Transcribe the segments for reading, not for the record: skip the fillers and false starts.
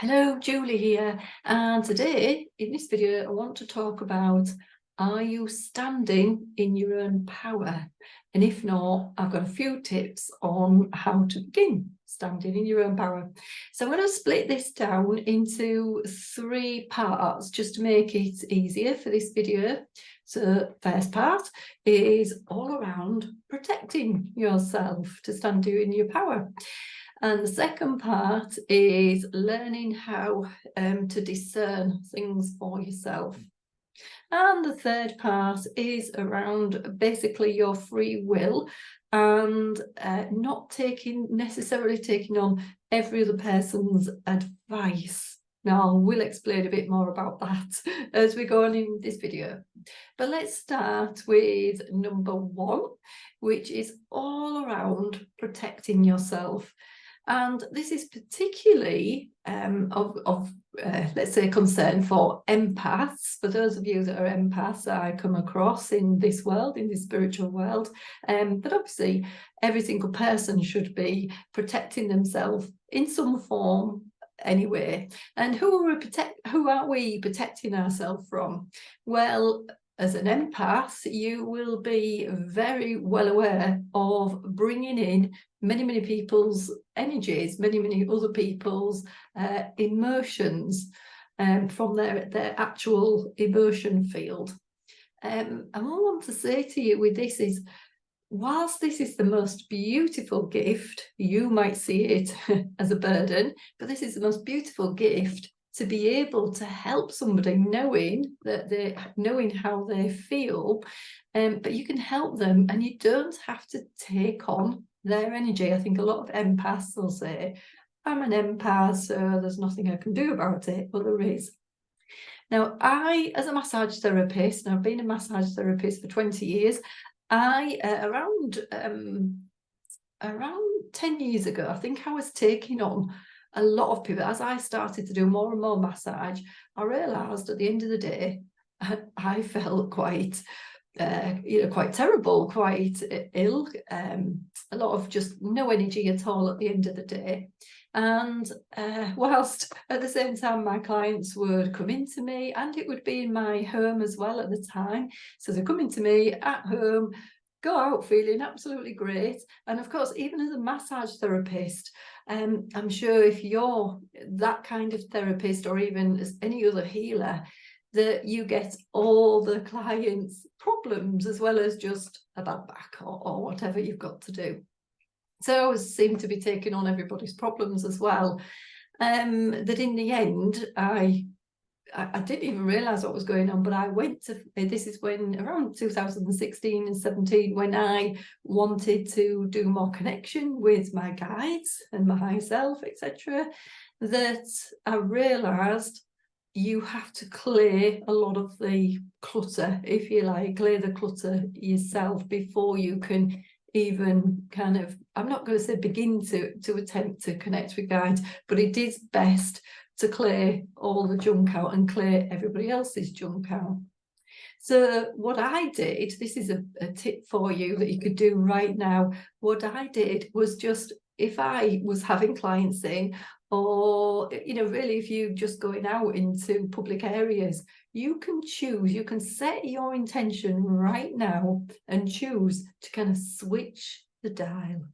Hello, Julie here, and today in this video I want to talk about, are you standing in your own power? And if not, I've got a few tips on how to begin standing in your own power. So I'm going to split this down into 3 parts just to make it easier for this video. So first part is all around protecting yourself to stand in your power. And the second part is learning how to discern things for yourself. And the third part is around basically your free will and not necessarily taking on every other person's advice. Now, we'll explain a bit more about that as we go on in this video. But let's start with number 1, which is all around protecting yourself. And this is particularly let's say, concern for empaths. For those of you that are empaths, I come across in this world, in this spiritual world. But obviously, every single person should be protecting themselves in some form anyway. And who are we protecting ourselves from? Well, as an empath, you will be very well aware of bringing in many people's energies, many other people's emotions from their actual emotion field. And what I want to say to you with this is, whilst this is the most beautiful gift, you might see it as a burden, but this is the most beautiful gift to be able to help somebody knowing how they feel, but you can help them and you don't have to take on their energy. I think a lot of empaths will say, I'm an empath, so there's nothing I can do about it. Well, there is. Now, I, as a massage therapist, and I've been a massage therapist for 20 years, around 10 years ago, I think I was taking on a lot of people. As I started to do more and more massage, I realised at the end of the day, I felt quite terrible, quite ill, a lot of just no energy at all at the end of the day. And whilst at the same time my clients would come into me, and it would be in my home as well at the time, so they're coming to me at home, go out feeling absolutely great. And of course, even as a massage therapist, I'm sure if you're that kind of therapist, or even as any other healer, that you get all the clients' problems as well as just a bad back or whatever you've got to do. So I always seem to be taking on everybody's problems as well. That in the end, I didn't even realise what was going on, but I went to, this is when around 2016 and 17, when I wanted to do more connection with my guides and myself, etc., that I realised you have to clear a lot of the clutter, if you like, clear the clutter yourself before you can even kind of, I'm not going to say begin to attempt to connect with guides, but it is best to clear all the junk out and clear everybody else's junk out. So what I did, this is a tip for you that you could do right now. What I did was just, if I was having clients in, or, really, if you're just going out into public areas, you can choose, you can set your intention right now and choose to kind of switch the dial.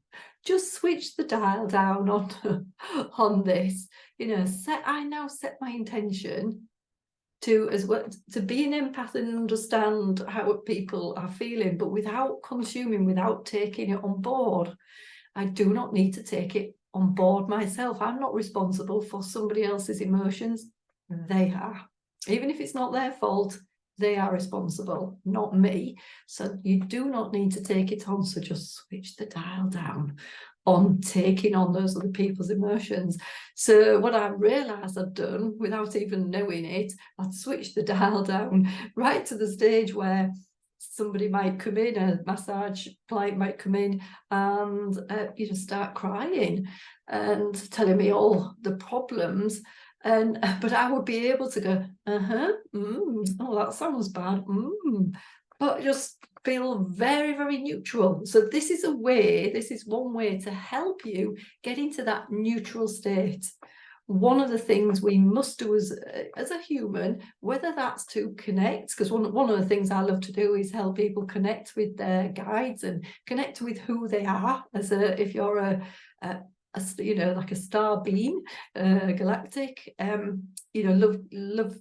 Just switch the dial down on this. I now set my intention to be an empath and understand how people are feeling, but without consuming, without taking it on board. I do not need to take it on board myself. I'm not responsible for somebody else's emotions. They are. Even if it's not their fault, they are responsible, not me. So you do not need to take it on. So just switch the dial down on taking on those other people's emotions. So what I realised I'd done, without even knowing it, I'd switched the dial down right to the stage where somebody might come in, a massage client might come in and start crying and telling me all the problems, but I would be able to go, oh, that sounds bad, but just feel very, very neutral. So this is one way to help you get into that neutral state, one of the things we must do as a human, whether that's to connect, because one of the things I love to do is help people connect with their guides and connect with who they are. If you're a like a star being, galactic, love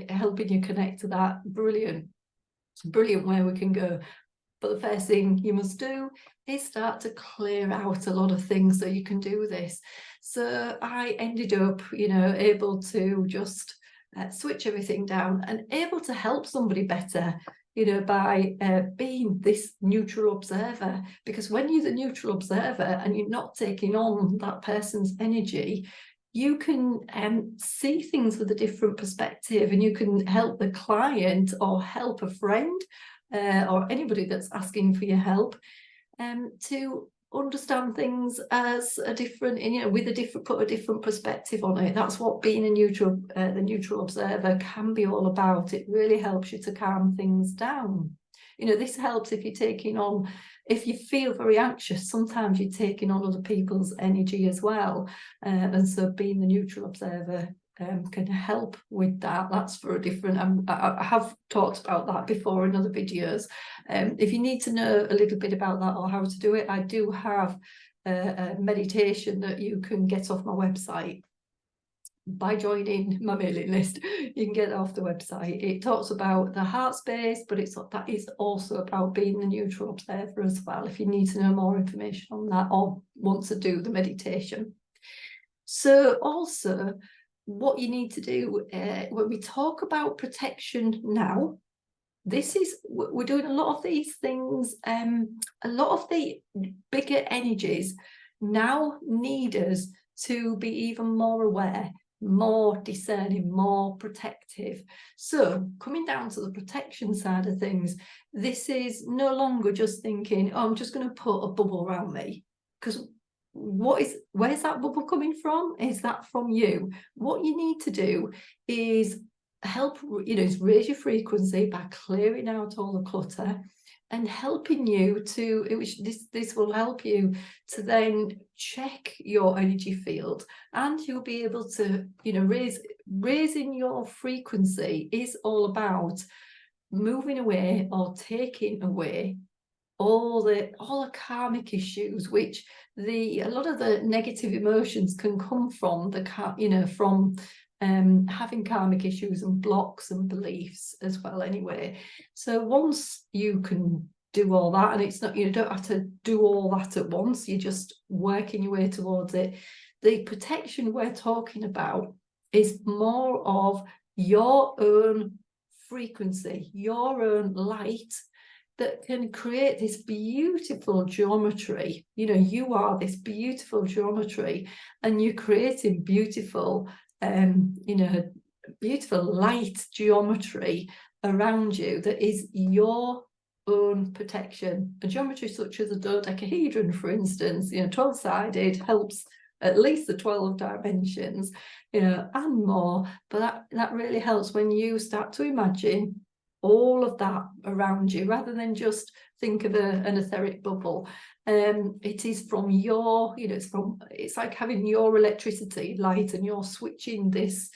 helping you connect to that. Brilliant where we can go. But the first thing you must do is start to clear out a lot of things so you can do this. So I ended up, able to just switch everything down and able to help somebody better, by being this neutral observer. Because when you're the neutral observer and you're not taking on that person's energy, you can see things with a different perspective, and you can help the client or help a friend or anybody that's asking for your help to understand things as a different, put a different perspective on it. That's what being the neutral observer can be all about. It really helps you to calm things down. This helps if you're taking on, if you feel very anxious, sometimes you're taking on other people's energy as well. And so being the neutral observer can help with that. That's for a different, I have talked about that before in other videos. If you need to know a little bit about that or how to do it, I do have a meditation that you can get off my website by joining my mailing list. You can get it off the website. It talks about the heart space, but that is also about being the neutral observer as well, if you need to know more information on that or want to do the meditation. So also, what you need to do when we talk about protection now, we're doing a lot of these things. A lot of the bigger energies now need us to be even more aware, more discerning, more protective. So coming down to the protection side of things, this is no longer just thinking, oh, I'm just going to put a bubble around me, because where's that bubble coming from? Is that from you? What you need to do is help, is raise your frequency by clearing out all the clutter and helping you to, this will help you to then check your energy field, and you'll be able to, raising your frequency is all about moving away or taking away all the karmic issues, which a lot of the negative emotions can come from having karmic issues and blocks and beliefs as well anyway. So once you can do all that, and it's not, you don't have to do all that at once, you're just working your way towards it. The protection we're talking about is more of your own frequency, your own light, that can create this beautiful geometry. You are this beautiful geometry, and you're creating beautiful, beautiful light geometry around you that is your own protection. A geometry such as a dodecahedron, for instance, 12-sided, helps at least the 12 dimensions, and more. But that really helps when you start to imagine all of that around you, rather than just think of an etheric bubble. It is from your, it's like having your electricity light, and you're switching this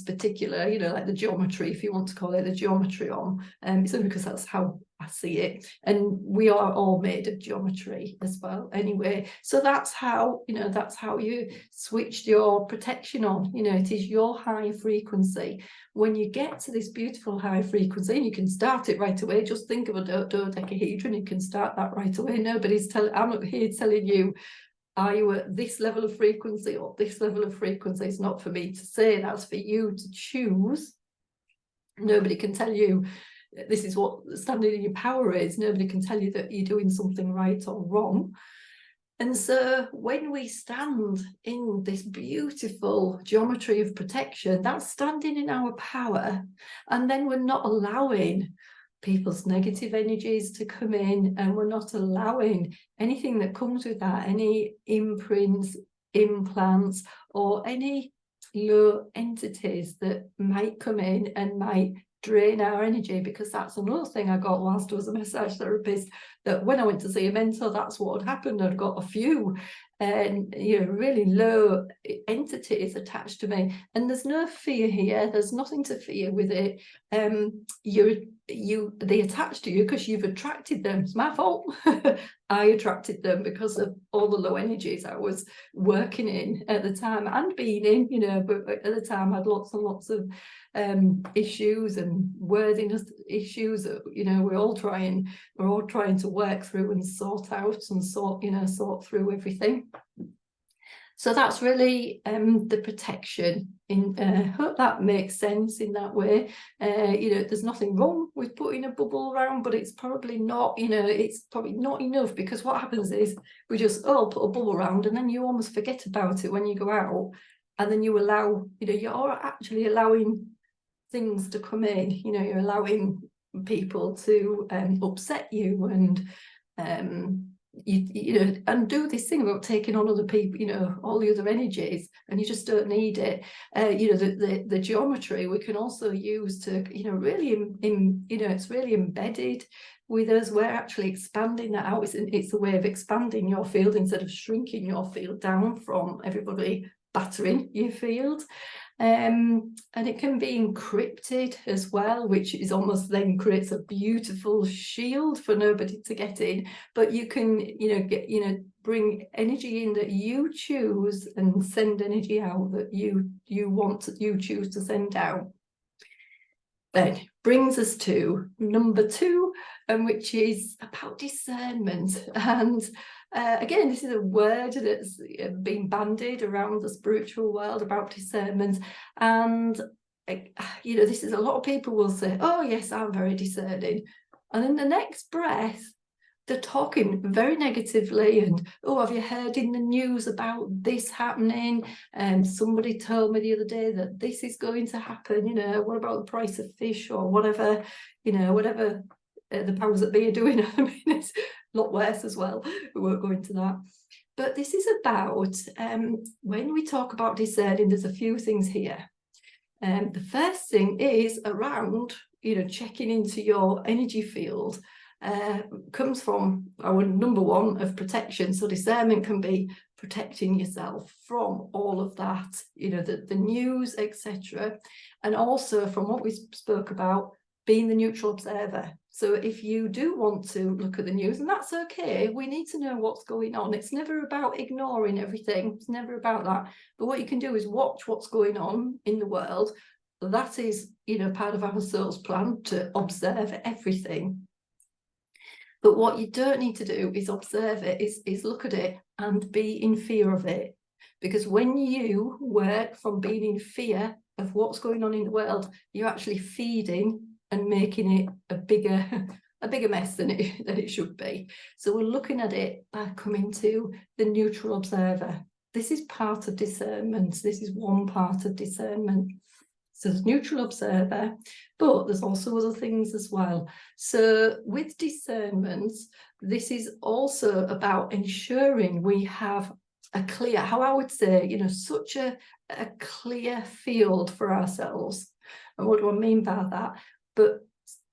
particular, like the geometry, if you want to call it the geometry on. It's only because that's how I see it, and we are all made of geometry as well anyway. So that's how you switched your protection on. It is your high frequency. When you get to this beautiful high frequency, and you can start it right away, just think of a dodecahedron, you can start that right away. I'm not here telling you, are you at this level of frequency or this level of frequency? It's not for me to say, that's for you to choose. Nobody can tell you this is what standing in your power is. Nobody can tell you that you're doing something right or wrong. And so when we stand in this beautiful geometry of protection, that's standing in our power. And then we're not allowing people's negative energies to come in, and we're not allowing anything that comes with that, any imprints, implants, or any low entities that might come in and might drain our energy. Because that's another thing I got whilst I was a massage therapist, that when I went to see a mentor, that's what had happened. I'd got a few and really low entities attached to me, and there's no fear here. There's nothing to fear with it. They attach to you because you've attracted them. It's my fault. I attracted them because of all the low energies I was working in at the time and being in, but at the time I had lots and lots of issues and worthiness issues that, we're all trying to work through and sort out and sort through everything. So that's really the protection. Hope that makes sense in that way. There's nothing wrong with putting a bubble around, but it's probably not, it's probably not enough, because what happens is we just put a bubble around, and then you almost forget about it when you go out, and then you allow, you're actually allowing things to come in. You're allowing people to upset you and and do this thing about taking on other people, all the other energies, and you just don't need it. The geometry we can also use to, really, it's really embedded with us. We're actually expanding that out. It's a way of expanding your field instead of shrinking your field down from everybody battering your field. And it can be encrypted as well, which is almost then creates a beautiful shield for nobody to get in. But you can, bring energy in that you choose and send energy out that you choose to send out. Then brings us to number 2, which is about discernment. And again, this is a word that's been bandied around the spiritual world about discernment. And, this is a lot of people will say, oh, yes, I'm very discerning. And in the next breath, they're talking very negatively and, oh, have you heard in the news about this happening? And somebody told me the other day that this is going to happen. What about the price of fish or whatever, whatever the powers that be are doing. I mean, it's a lot worse as well. We won't go into that. But this is about, when we talk about discerning, there's a few things here. The first thing is around, checking into your energy field. Comes from our number 1 of protection. So discernment can be protecting yourself from all of that, the news, etc. And also from what we spoke about, being the neutral observer. So if you do want to look at the news, and that's okay, we need to know what's going on. It's never about ignoring everything. It's never about that. But what you can do is watch what's going on in the world. That is, part of our soul's plan, to observe everything. But what you don't need to do is observe it, is look at it and be in fear of it. Because when you work from being in fear of what's going on in the world, you're actually feeding and making it a bigger mess than it should be. So we're looking at it by coming to the neutral observer. This is part of discernment. This is one part of discernment. So there's neutral observer, but there's also other things as well. So with discernment, this is also about ensuring we have a clear, how I would say, such a clear field for ourselves. And what do I mean by that? But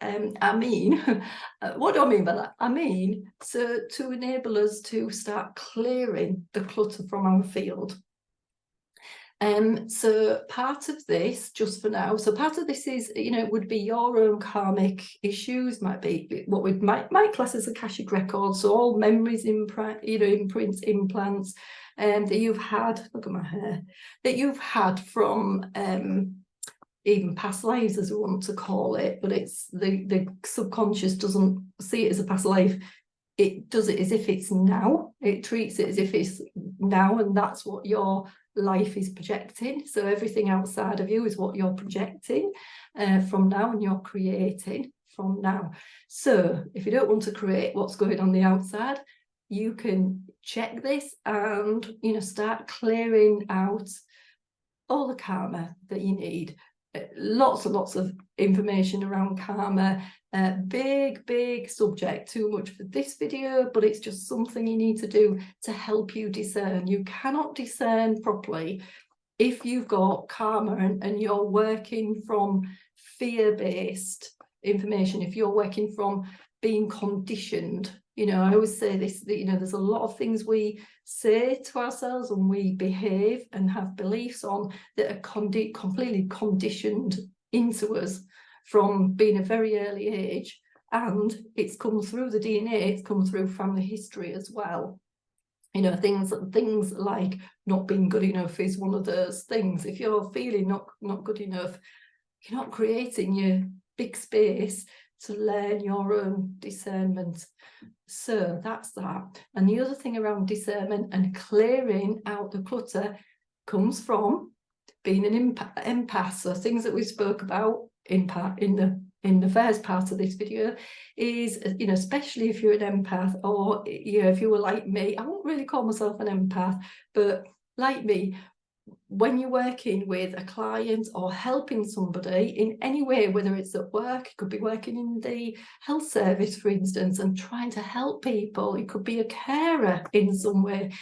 what do I mean by that? I mean, so to enable us to start clearing the clutter from our field. So part of this, just for now, so part of this is, would be your own karmic issues, might be what we might class as Akashic records, so all memories, imprints, implants, that you've had, look at my hair, that you've had from even past lives, as we want to call it, but it's the subconscious doesn't see it as a past life. It does it as if it's now. It treats it as if it's now, and that's what your life is projecting. So everything outside of you is what you're projecting from now, and you're creating from now. So if you don't want to create what's going on the outside, you can check this and start clearing out all the karma that you need. Lots and lots of information around karma. Big subject, too much for this video, but it's just something you need to do to help you discern. You cannot discern properly if you've got karma and you're working from fear-based information, if you're working from being conditioned. I always say this, that there's a lot of things we say to ourselves and we behave and have beliefs on that are completely conditioned into us from being a very early age. And it's come through the DNA, it's come through family history as well. You know, things like not being good enough is one of those things. If you're feeling not good enough, you're not creating your big space to learn your own discernment. So that's that. And the other thing around discernment and clearing out the clutter comes from being an empath. So things that we spoke about in the first part of this video is, you know, especially if you're an empath, or, you know, if you were like me, I won't really call myself an empath, but like me, when you're working with a client or helping somebody in any way, whether it's at work, it could be working in the health service, for instance, and trying to help people, it could be a carer in some way.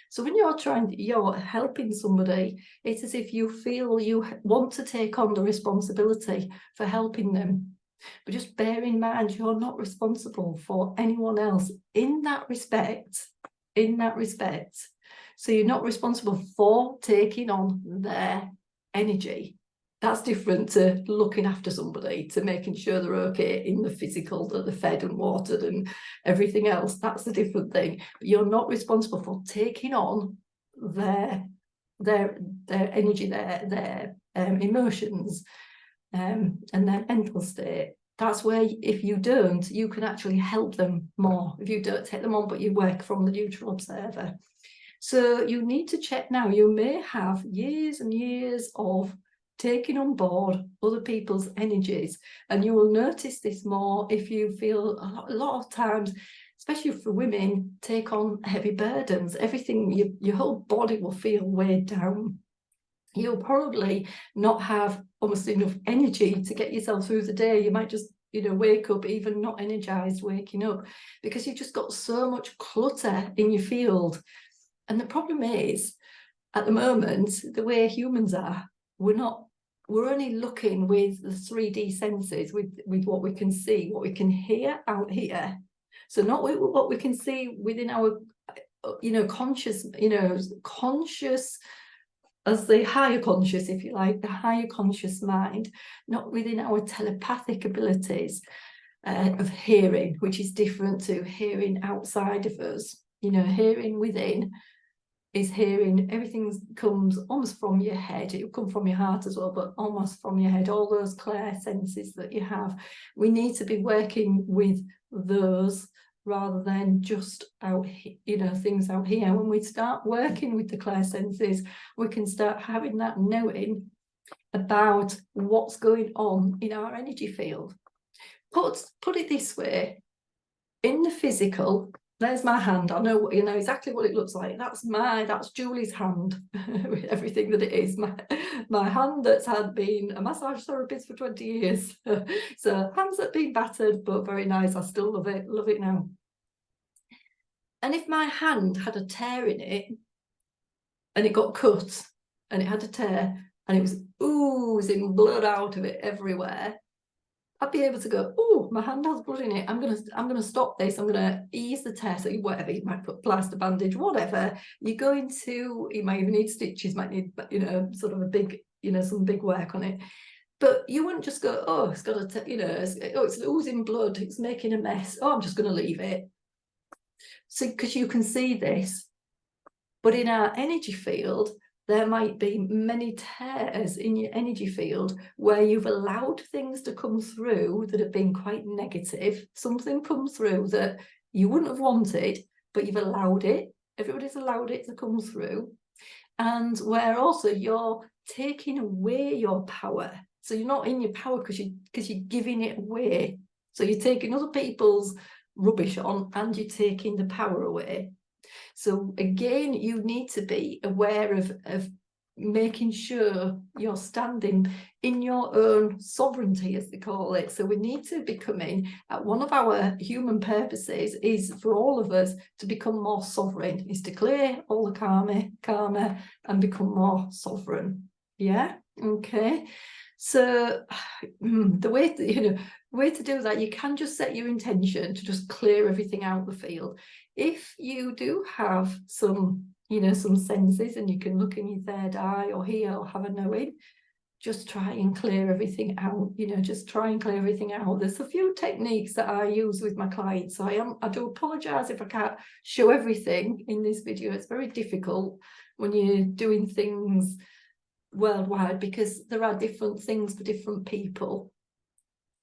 So when you're helping somebody, it's as if you feel you want to take on the responsibility for helping them. But just bear in mind, you're not responsible for anyone else in that respect. So you're not responsible for taking on their energy. That's different to looking after somebody, to making sure they're okay in the physical, that they're fed and watered and everything else. That's a different thing. But you're not responsible for taking on their energy, their emotions, and their mental state. That's where, if you don't, you can actually help them more. If you don't take them on, but you work from the neutral observer. So you need to check now. You may have years and years of taking on board other people's energies, and you will notice this more if you feel a lot of times, especially for women, take on heavy burdens. Everything, your whole body will feel weighed down. You'll probably not have almost enough energy to get yourself through the day. You might just, you know, wake up even not energized waking up, because you've just got so much clutter in your field. And the problem is, at the moment, the way humans are, we're only looking with the 3D senses, with what we can see, what we can hear out here. So not with what we can see within our, you know, conscious as the higher conscious, if you like, the higher conscious mind, not within our telepathic abilities of hearing, which is different to hearing outside of us. You know, hearing within is hearing, everything comes almost from your head. It'll come from your heart as well, but almost from your head, all those clear senses that you have. We need to be working with those rather than just out, you know, things out here. When we start working with the clear senses, we can start having that knowing about what's going on in our energy field. Put it this way, in the physical, there's my hand. I know, you know exactly what it looks like. That's Julie's hand with everything that it is. My hand that's had been a massage therapist for 20 years. So hands that have been battered, but very nice. I still love it now. And if my hand had a tear in it, and it got cut, and it had a tear, and it was oozing blood out of it everywhere, I'd be able to go, oh, my hand has blood in it. I'm gonna stop this. I'm gonna ease the tear. So whatever, you might put plaster, bandage, whatever. You might even need stitches, might need, you know, sort of a big, you know, some big work on it. But you wouldn't just go, oh, it's got a, you know, it's oozing blood, it's making a mess. Oh, I'm just gonna leave it. So, because you can see this. But in our energy field, there might be many tears in your energy field where you've allowed things to come through that have been quite negative. Something comes through that you wouldn't have wanted, but you've allowed it. Everybody's allowed it to come through. And where also you're taking away your power. So you're not in your power because you're giving it away. So you're taking other people's rubbish on and you're taking the power away. So again, you need to be aware of making sure you're standing in your own sovereignty, as they call it. So we need to be coming at one of our human purposes is for all of us to become more sovereign, is to clear all the karma and become more sovereign. Yeah, okay. So the way to do that, you can just set your intention to just clear everything out the field. If you do have some senses and you can look in your third eye or hear or have a knowing, just try and clear everything out. Just try and clear everything out. There's a few techniques that I use with my clients, so I do apologize if I can't show everything in this video. It's very difficult when you're doing things worldwide, because there are different things for different people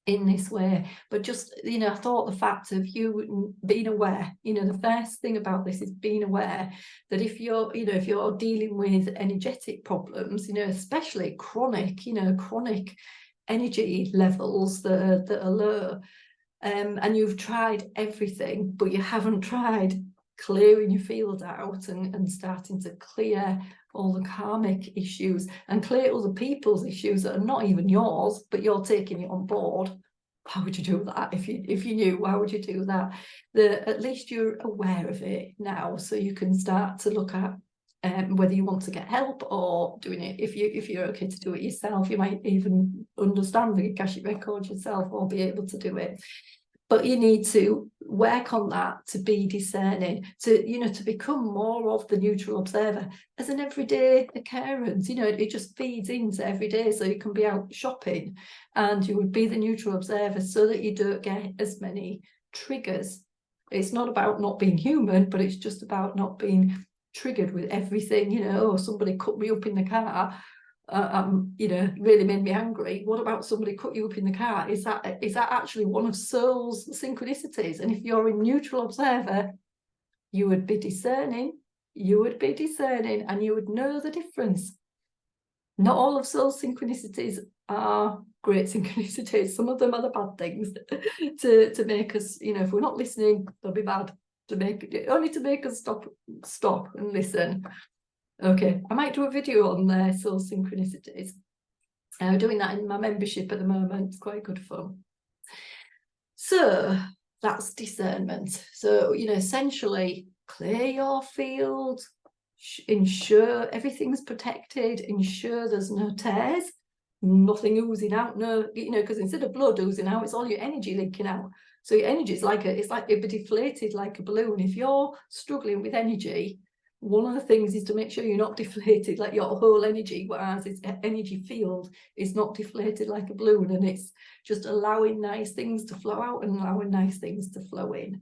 in this way. But just I thought the fact of you being aware, the first thing about this is being aware that if you're dealing with energetic problems, especially chronic energy levels that are low, and you've tried everything but you haven't tried clearing your field out and starting to clear all the karmic issues and clear other people's issues that are not even yours, but you're taking it on board. How would you do that? If you knew, how would you do that? At least you're aware of it now, so you can start to look at whether you want to get help or doing it. If you're okay to do it yourself, you might even understand the Akashic record yourself or be able to do it. But you need to work on that to be discerning, to become more of the neutral observer as an everyday occurrence. It just feeds into every day. So you can be out shopping and you would be the neutral observer so that you don't get as many triggers. It's not about not being human, but it's just about not being triggered with everything. Oh, somebody cut me up in the car. Really made me angry. What about somebody cut you up in the car? Is that actually one of soul's synchronicities? And if you're a neutral observer, you would be discerning, and you would know the difference. Not all of soul's synchronicities are great synchronicities. Some of them are the bad things to make us, if we're not listening, they'll be bad, to make us stop and listen. Okay, I might do a video on soul synchronicities. I'm doing that in my membership at the moment. It's quite good fun. So that's discernment. So, essentially clear your field, ensure everything's protected, ensure there's no tears, nothing oozing out, because instead of blood oozing out, it's all your energy leaking out. So your energy is it'd be deflated like a balloon. If you're struggling with energy, one of the things is to make sure you're not deflated, like your whole energy, whereas its energy field is not deflated like a balloon, and it's just allowing nice things to flow out and allowing nice things to flow in.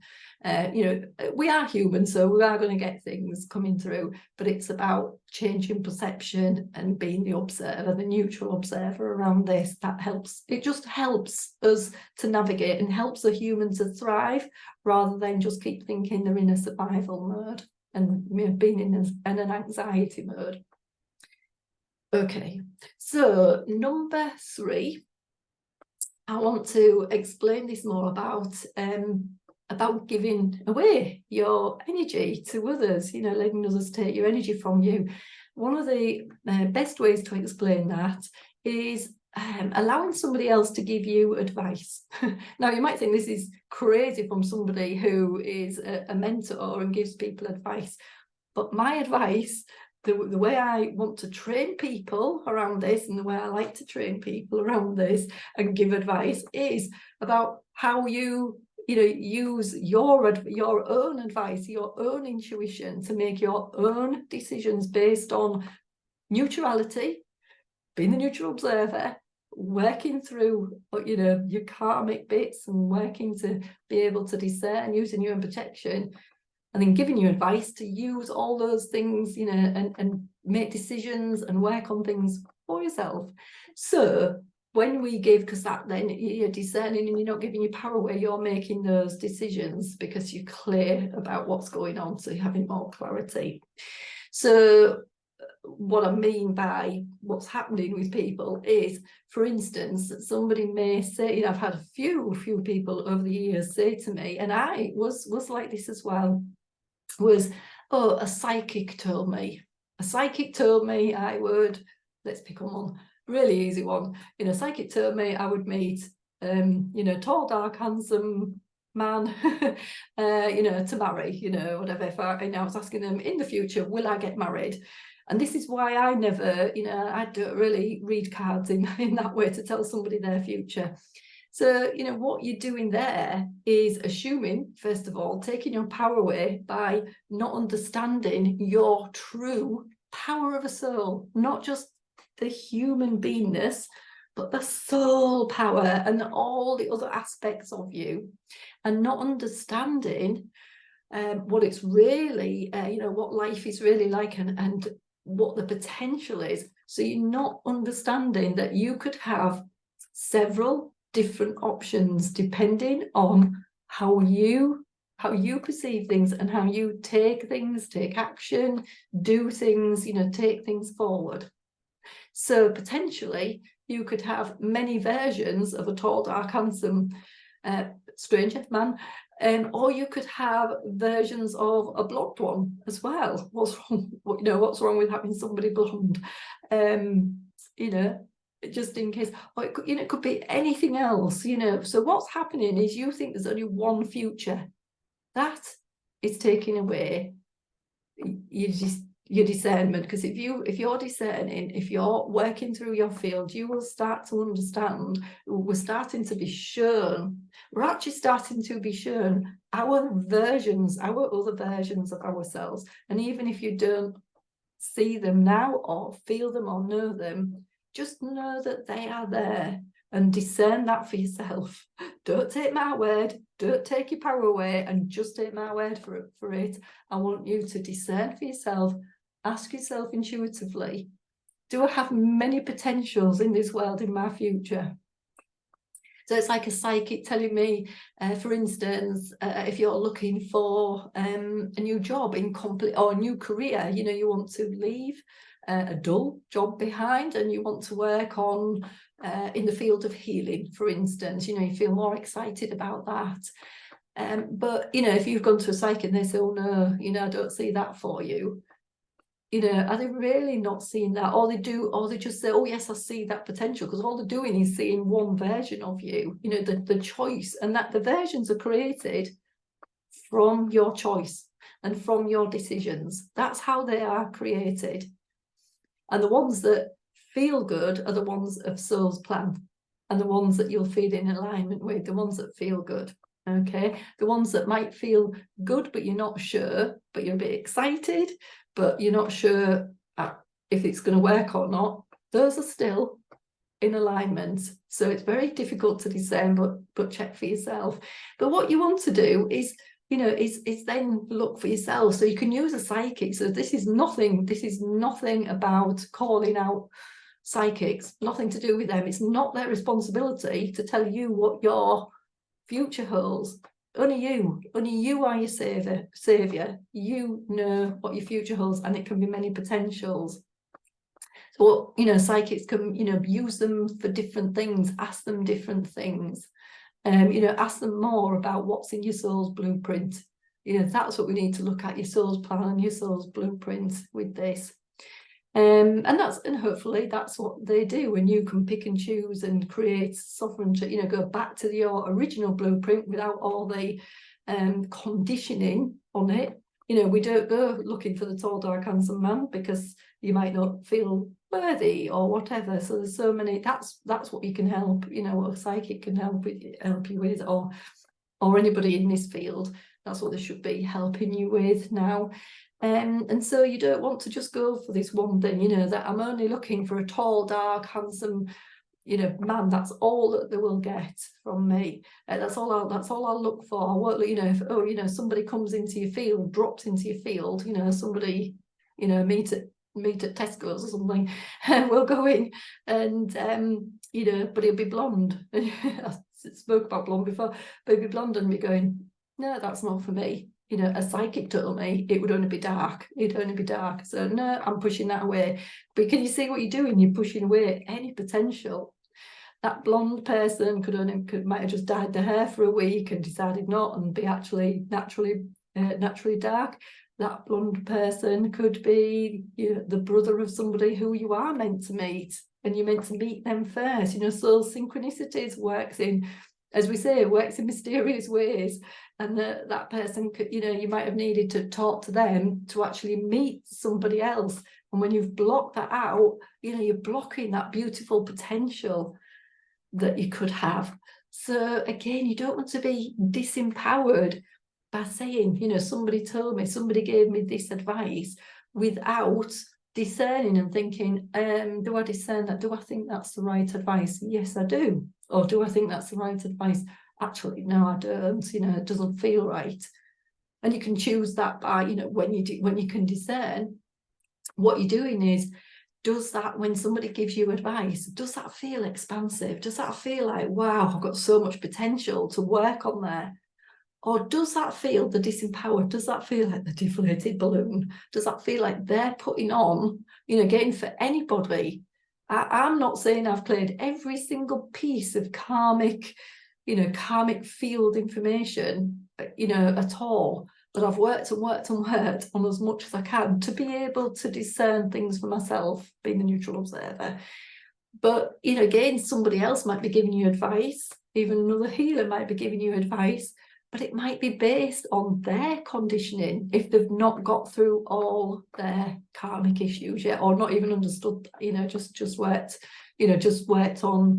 We are human, so we are going to get things coming through, but it's about changing perception and being the observer, the neutral observer around this. That helps. It just helps us to navigate and helps a human to thrive, rather than just keep thinking they're in a survival mode and being in an anxiety mode. Okay, so number 3, I want to explain this more about giving away your energy to others, letting others take your energy from you. One of the best ways to explain that is allowing somebody else to give you advice. Now, you might think this is crazy from somebody who is a mentor and gives people advice, but my advice, the way I want to train people around this, and the way I like to train people around this and give advice, is about how you use your own advice, your own intuition, to make your own decisions based on neutrality, being the neutral observer, working through your karmic bits and working to be able to discern, using your own protection, and then giving you advice to use all those things, and make decisions and work on things for yourself. So when we give, because that then you're discerning and you're not giving your power away, you're making those decisions because you're clear about what's going on, so you're having more clarity. So what I mean by what's happening with people is, for instance, somebody may say, I've had a few people over the years say to me, and I was like this as well, was, oh, a psychic told me I would, let's pick on one really easy one, psychic told me I would meet tall, dark, handsome man to marry, whatever. If I was asking them, in the future, will I get married? And this is why I never, I don't really read cards in that way to tell somebody their future. So, what you're doing there is assuming, first of all, taking your power away by not understanding your true power of a soul, not just the human beingness, but the soul power and all the other aspects of you, and not understanding what it's really, what life is really like, and what the potential is. So you're not understanding that you could have several different options depending on how you perceive things and how you take things, take action, do things, take things forward. So potentially you could have many versions of a tall, dark, handsome stranger man, or you could have versions of a blonde one as well. What's wrong with having somebody blonde? Just in case, or it could be anything else, So what's happening is you think there's only one future. That is taking away your discernment, because if you're discerning, if you're working through your field, you will start to understand. We're starting to be shown, we're actually starting to be shown our other versions of ourselves. And even if you don't see them now or feel them or know them, just know that they are there and discern that for yourself. Don't take my word, don't take your power away, and just take my word for it. I want you to discern for yourself. Ask yourself intuitively, do I have many potentials in this world in my future? So it's like a psychic telling me, for instance, if you're looking for a new job or a new career, you want to leave a dull job behind and you want to work on in the field of healing, for instance, you feel more excited about that. But, if you've gone to a psychic and they say, oh no, I don't see that for you, are they really not seeing that? Or they just say, oh yes, I see that potential, because all they're doing is seeing one version of you, the choice, and that the versions are created from your choice and from your decisions. That's how they are created. And the ones that feel good are the ones of soul's plan, and the ones that you'll feel in alignment with, the ones that feel good. Okay, the ones that might feel good, but you're not sure, but you're a bit excited, but you're not sure if it's going to work or not, those are still in alignment. So it's very difficult to discern, but check for yourself. But what you want to do is, is then look for yourself. So you can use a psychic. So this is nothing about calling out psychics, nothing to do with them. It's not their responsibility to tell you what your future holds. Only you are your savior. You know what your future holds, and it can be many potentials. So psychics can use them for different things. Ask them different things. Ask them more about what's in your soul's blueprint. That's what we need to look at, your soul's plan and your soul's blueprint with this. And hopefully that's what they do, and you can pick and choose and create sovereignty, go back to your original blueprint without all the conditioning on it. We don't go looking for the tall, dark, handsome man because you might not feel worthy or whatever. So there's so many. That's what you can help. A psychic can help you with, or anybody in this field. That's what they should be helping you with now. And so you don't want to just go for this one thing, that I'm only looking for a tall, dark, handsome, man. That's all that they will get from me. That's all I'll look for. I won't, if somebody comes into your field, drops into your field, somebody, meet at Tesco's or something, and we'll go in, and but he'll be blonde. I spoke about blonde before, but he'll be blonde and be going, no, that's not for me. A psychic told me it would only be dark. It'd only be dark. So no, I'm pushing that away. But can you see what you're doing? You're pushing away any potential. That blonde person might have just dyed their hair for a week and decided not, and be actually naturally dark. That blonde person could be the brother of somebody who you are meant to meet, and you're meant to meet them first. Soul synchronicities works in, as we say, works in mysterious ways. And that person could, you might have needed to talk to them to actually meet somebody else And when you've blocked that out, you know, you're blocking that beautiful potential that you could have. So again, you don't want to be disempowered by saying, you know, somebody told me, somebody gave me this advice, without discerning and thinking, do I discern that? Do I think that's the right advice? Yes, I do. Or do I think that's the right advice? Actually, no, I don't. You know, it doesn't feel right. And you can choose that by, you know, when you can discern, what you're doing is, does that, when somebody gives you advice, does that feel expansive? Does that feel like, wow, I've got so much potential to work on there? Or does that feel the disempowered? Does that feel like the deflated balloon? Does that feel like they're putting on, you know, again, for anybody? I'm not saying I've cleared every single piece of karmic, you know, karmic field information, you know, at all. But I've worked and worked and worked on as much as I can to be able to discern things for myself, being the neutral observer. But, you know, again, somebody else might be giving you advice, even another healer might be giving you advice, but it might be based on their conditioning if they've not got through all their karmic issues yet, or not even understood, you know, just worked on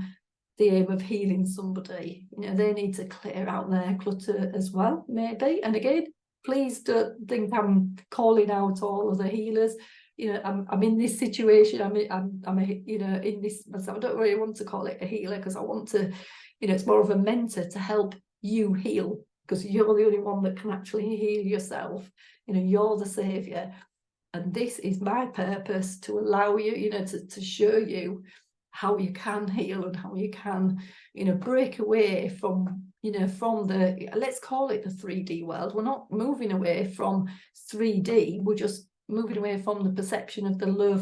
the aim of healing somebody. You know, they need to clear out their clutter as well, maybe. And again, please don't think I'm calling out all of the healers. You know, I'm in this situation. I'm you know, in this myself. I don't really want to call it a healer, because I want to, you know, it's more of a mentor to help you heal, because you're the only one that can actually heal yourself. You know, you're the savior, and this is my purpose, to allow you, you know, to show you how you can heal and how you can, you know, break away from, you know, from the, let's call it the 3D world. We're not moving away from 3D, we're just moving away from the perception of the low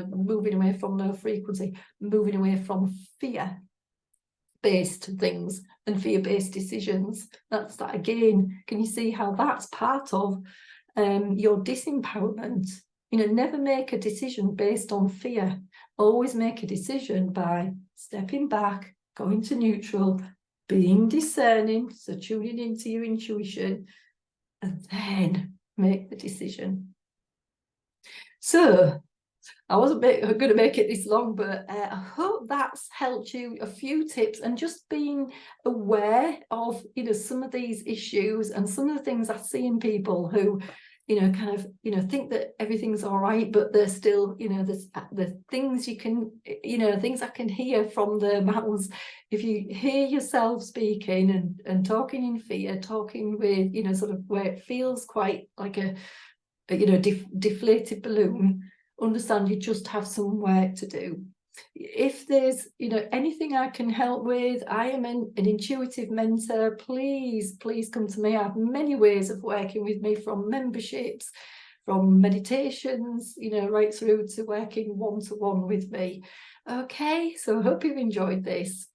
moving away from low frequency, moving away from fear-based things and fear-based decisions. That's that again. Can you see how that's part of your disempowerment? You know, never make a decision based on fear. Always make a decision by stepping back, going to neutral, being discerning, so tuning into your intuition, and then make the decision. So I wasn't going to make it this long, but I hope that's helped you. A few tips, and just being aware of, you know, some of these issues and some of the things I see in people who, you know, kind of, you know, think that everything's all right, but they're still, you know, the things you can, you know, things I can hear from their mouths. If you hear yourself speaking and talking in fear, talking with, you know, sort of where it feels quite like a you know, deflated balloon, understand you just have some work to do. If there's, you know, anything I can help with, I am an intuitive mentor. Please come to me. I have many ways of working with me, from memberships, from meditations, you know, right through to working one-to-one with me. Okay, so I hope you've enjoyed this.